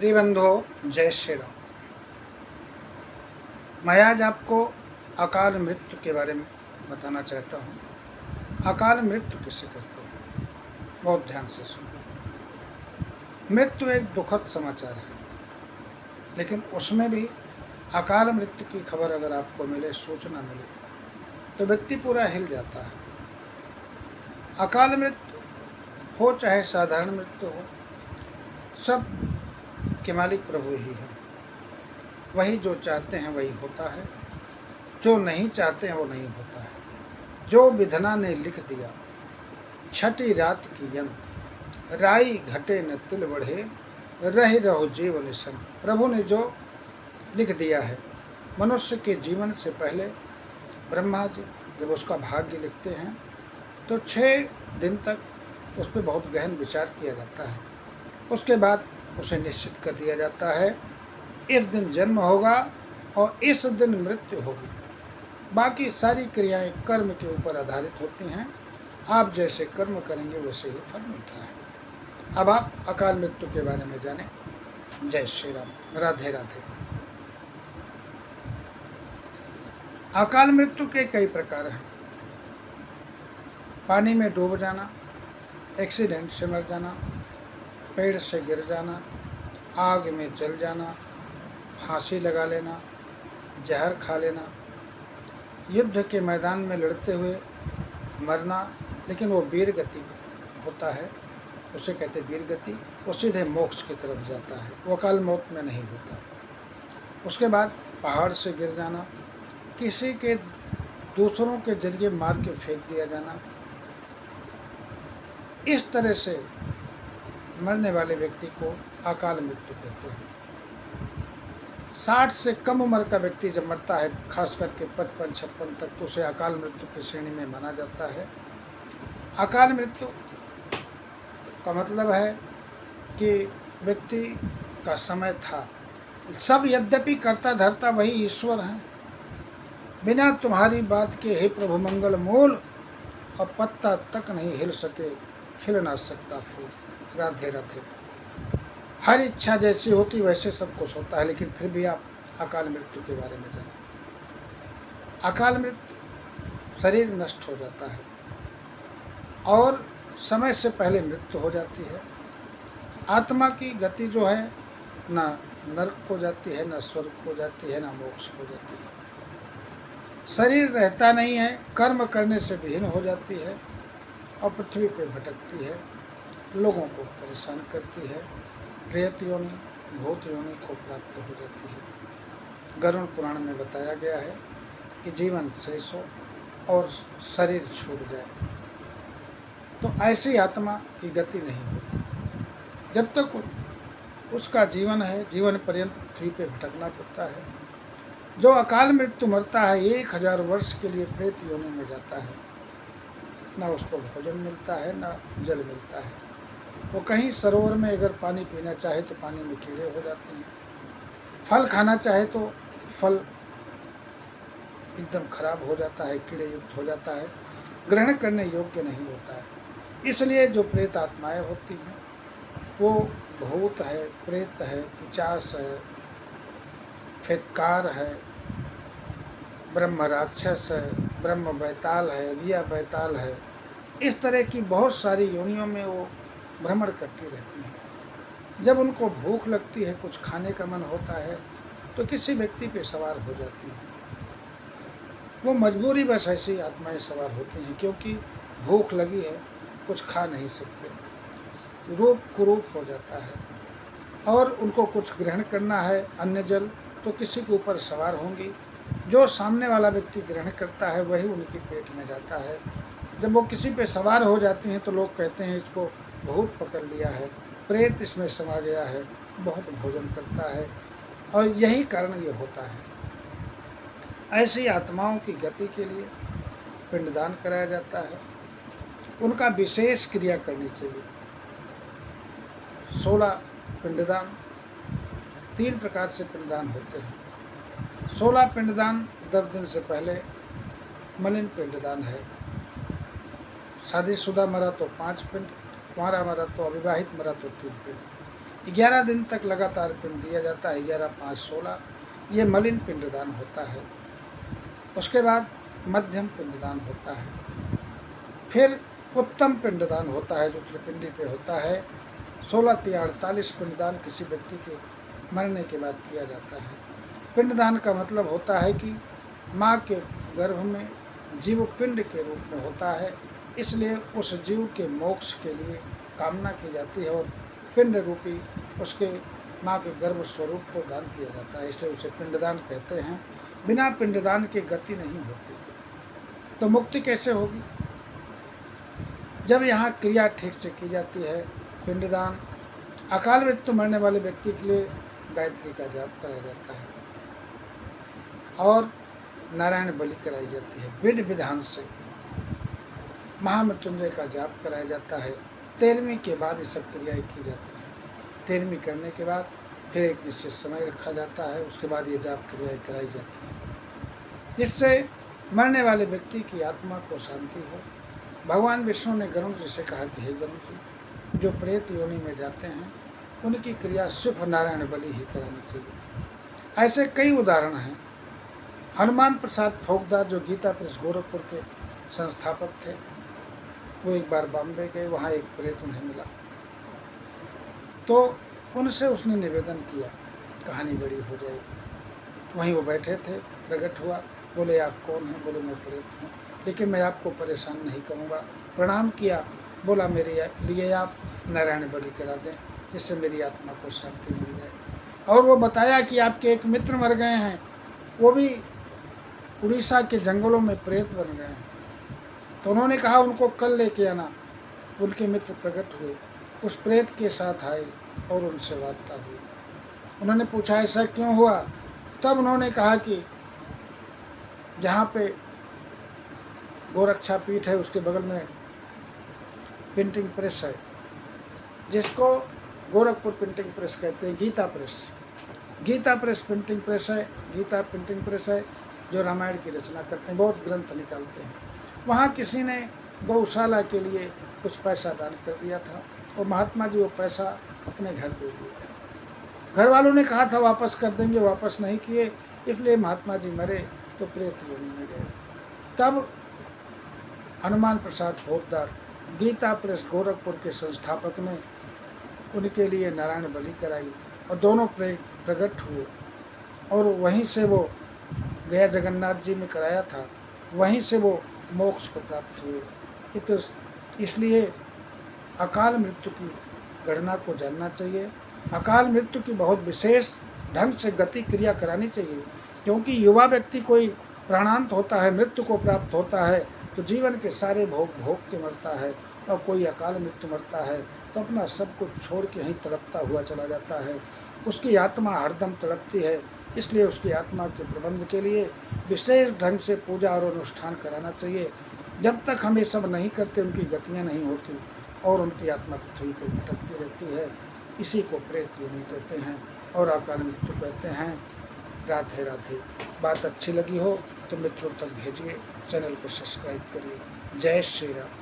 प्रिय बंधुओं, जय श्री राम। मैं आज आपको अकाल मृत्यु के बारे में बताना चाहता हूँ। अकाल मृत्यु किसे कहते हैं, बहुत ध्यान से सुनो। मृत्यु एक दुखद समाचार है, लेकिन उसमें भी अकाल मृत्यु की खबर अगर आपको मिले, सूचना मिले, तो व्यक्ति पूरा हिल जाता है। अकाल मृत्यु हो चाहे साधारण मृत्यु हो, सब के मालिक प्रभु ही है। वही जो चाहते हैं वही होता है, जो नहीं चाहते हैं वो नहीं होता है। जो विधना ने लिख दिया, छठी रात की यंत्र, राई घटे न तिल बढ़े, रह रहो जीवन संग। प्रभु ने जो लिख दिया है, मनुष्य के जीवन से पहले ब्रह्मा जी जब उसका भाग्य लिखते हैं तो 6 दिन तक उस पर बहुत गहन विचार किया जाता है। उसके बाद उसे निश्चित कर दिया जाता है, इस दिन जन्म होगा और इस दिन मृत्यु होगी। बाकी सारी क्रियाएं कर्म के ऊपर आधारित होती हैं। आप जैसे कर्म करेंगे वैसे ही फल मिलता है। अब आप अकाल मृत्यु के बारे में जानें। जय श्री राम, राधे राधे। अकाल मृत्यु के कई प्रकार हैं। पानी में डूब जाना, एक्सीडेंट से मर जाना, पेड़ से गिर जाना, आग में जल जाना, फांसी लगा लेना, जहर खा लेना, युद्ध के मैदान में लड़ते हुए मरना, लेकिन वो वीर गति होता है, उसे कहते वीर गति। वो सीधे मोक्ष की तरफ जाता है, वो अकाल मौत में नहीं होता। उसके बाद पहाड़ से गिर जाना, किसी के दूसरों के जरिए मार के फेंक दिया जाना, इस तरह से मरने वाले व्यक्ति को अकाल मृत्यु कहते हैं। 60 से कम उम्र का व्यक्ति जब मरता है, खास करके 55-56 तक, तो उसे अकाल मृत्यु की श्रेणी में माना जाता है। अकाल मृत्यु का मतलब है कि व्यक्ति का समय था। सब यद्यपि करता धरता वही ईश्वर हैं, बिना तुम्हारी बात के हे प्रभु मंगल मूल, और पत्ता तक नहीं हिल सके, खिल ना सकता फूल। राधे राधे। हर इच्छा जैसी होती वैसे सब कुछ होता है, लेकिन फिर भी आप अकाल मृत्यु के बारे में जानें। अकाल मृत्यु शरीर नष्ट हो जाता है और समय से पहले मृत्यु हो जाती है। आत्मा की गति जो है, ना नरक को जाती है, ना स्वर्ग को जाती है, ना मोक्ष को जाती है। शरीर रहता नहीं है, कर्म करने से विहीन हो जाती है और पृथ्वी पे भटकती है, लोगों को परेशान करती है, प्रेत योनि, भूत योनि को प्राप्त हो जाती है। गरुड़ पुराण में बताया गया है कि जीवन शेष हो और शरीर छूट जाए, तो ऐसी आत्मा की गति नहीं होती। जब तक उसका जीवन है, जीवन पर्यंत पृथ्वी पे भटकना पड़ता है। जो अकाल मृत्यु मरता है, 1000 वर्ष के लिए प्रेत योनि में जाता है। ना उसको भोजन मिलता है, ना जल मिलता है। वो कहीं सरोवर में अगर पानी पीना चाहे तो पानी में कीड़े हो जाते हैं, फल खाना चाहे तो फल एकदम खराब हो जाता है, कीड़े युक्त हो जाता है, ग्रहण करने योग्य नहीं होता है। इसलिए जो प्रेत आत्माएं होती हैं वो भूत है, प्रेत है, पिशाच है, फेतकार है, ब्रह्म राक्षस है, ब्रह्म बैताल है, रिया बैताल है, इस तरह की बहुत सारी योनियों में वो भ्रमण करती रहती हैं। जब उनको भूख लगती है, कुछ खाने का मन होता है, तो किसी व्यक्ति पे सवार हो जाती है। वो मजबूरी बस ऐसी आत्माएं सवार होती हैं, क्योंकि भूख लगी है, कुछ खा नहीं सकते, रूप कुरूप हो जाता है, और उनको कुछ ग्रहण करना है, अन्न जल, तो किसी के ऊपर सवार होंगी। जो सामने वाला व्यक्ति ग्रहण करता है वही उनके पेट में जाता है। जब वो किसी पे सवार हो जाती हैं तो लोग कहते हैं इसको भूत पकड़ लिया है, प्रेत इसमें समा गया है, बहुत भोजन करता है, और यही कारण ये होता है। ऐसी आत्माओं की गति के लिए पिंडदान कराया जाता है। उनका विशेष क्रिया करनी चाहिए। 16 पिंडदान, 3 प्रकार से पिंडदान होते हैं। 16 पिंडदान 10 दिन से पहले मलिन पिंडदान है। शादीशुदा मरा तो 5 पिंड, कुंवारा मरा तो, अविवाहित मरा तो 3 पिंड। 11 दिन तक लगातार पिंड दिया जाता है। 11, 5, 16 ये मलिन पिंडदान होता है। उसके बाद मध्यम पिंडदान होता है, फिर उत्तम पिंडदान होता है जो त्रिपिंडी पे होता है। 16 या 48 पिंडदान किसी व्यक्ति के मरने के बाद किया जाता है। पिंडदान का मतलब होता है कि माँ के गर्भ में जीव पिंड के रूप में होता है, इसलिए उस जीव के मोक्ष के लिए कामना की जाती है और पिंड रूपी उसके माँ के गर्भ स्वरूप को दान किया जाता है, इसलिए उसे पिंडदान कहते हैं। बिना पिंडदान के गति नहीं होती। तो मुक्ति कैसे होगी? जब यहाँ क्रिया ठीक से की जाती है। पिंडदान, अकाल मृत्यु मरने वाले व्यक्ति के लिए गायत्री का जाप कराया जाता है और नारायण बलि कराई जाती है। विधि विधान से महामृत्युंजय का जाप कराया जाता है। 13वीं के बाद ये सब क्रियाएँ की जाती हैं। 13वीं करने के बाद फिर एक निश्चित समय रखा जाता है, उसके बाद ये जाप क्रियाएँ कराई जाती हैं, जिससे मरने वाले व्यक्ति की आत्मा को शांति हो। भगवान विष्णु ने गरुड़ जी से कहा कि हे गरुड़ जी, जो प्रेत योनि में जाते हैं उनकी क्रिया सिर्फ नारायण बलि ही करानी चाहिए। ऐसे कई उदाहरण हैं। हनुमान प्रसाद फोकदार जो गीता प्रेस गोरखपुर के संस्थापक थे, वो एक बार बॉम्बे गए, वहाँ एक प्रेत उन्हें मिला, तो उनसे उसने निवेदन किया कहानी बड़ी हो जाएगी। वहीं वो बैठे थे, प्रकट हुआ, बोले आप कौन हैं? बोले मैं प्रेत हूँ, लेकिन मैं आपको परेशान नहीं करूँगा। प्रणाम किया, बोला मेरे लिए आप नारायण बलि करा दें, जिससे मेरी आत्मा को शांति मिल जाए। और वो बताया कि आपके एक मित्र मर गए हैं, वो भी उड़ीसा के जंगलों में प्रेत बन गए हैं। तो उन्होंने कहा उनको कल लेके आना। उनके मित्र प्रकट हुए, उस प्रेत के साथ आए और उनसे वार्ता हुई। उन्होंने पूछा ऐसा क्यों हुआ? तब उन्होंने कहा कि जहाँ पे गोरक्षा पीठ है उसके बगल में प्रिंटिंग प्रेस है, जिसको गोरखपुर प्रिंटिंग प्रेस कहते हैं, गीता प्रेस प्रिंटिंग प्रेस है। गीता प्रिंटिंग प्रेस है जो रामायण की रचना करते हैं, बहुत ग्रंथ निकालते हैं। वहाँ किसी ने गौशाला के लिए कुछ पैसा दान कर दिया था और महात्मा जी वो पैसा अपने घर दे दिए थे। घर वालों ने कहा था वापस कर देंगे, वापस नहीं किए, इसलिए महात्मा जी मरे तो प्रेत योनि में गए। तब हनुमान प्रसाद पोद्दार गीता प्रेस गोरखपुर के संस्थापक ने उनके लिए नारायण बलि कराई और दोनों प्रकट हुए और वहीं से वो गया जगन्नाथ जी में कराया था, वहीं से वो मोक्ष को प्राप्त हुए। तो इसलिए अकाल मृत्यु की गणना को जानना चाहिए। अकाल मृत्यु की बहुत विशेष ढंग से गति क्रिया करानी चाहिए, क्योंकि युवा व्यक्ति कोई प्राणांत होता है, मृत्यु को प्राप्त होता है तो जीवन के सारे भोग के मरता है, और कोई अकाल मृत्यु मरता है तो अपना सब कुछ छोड़ के यहीं तड़पता हुआ चला जाता है। उसकी आत्मा हरदम तड़पती है, इसलिए उसकी आत्मा के प्रबंध के लिए विशेष ढंग से पूजा और अनुष्ठान कराना चाहिए। जब तक हम ये सब नहीं करते उनकी गतियाँ नहीं होती और उनकी आत्मा पृथ्वी पर भटकती रहती है। इसी को प्रेत योनि कहते हैं और अकाल मृत्यु कहते हैं। राधे राधे। बात अच्छी लगी हो तो मित्रों तक भेजिए, चैनल को सब्सक्राइब करिए। जय श्री राम।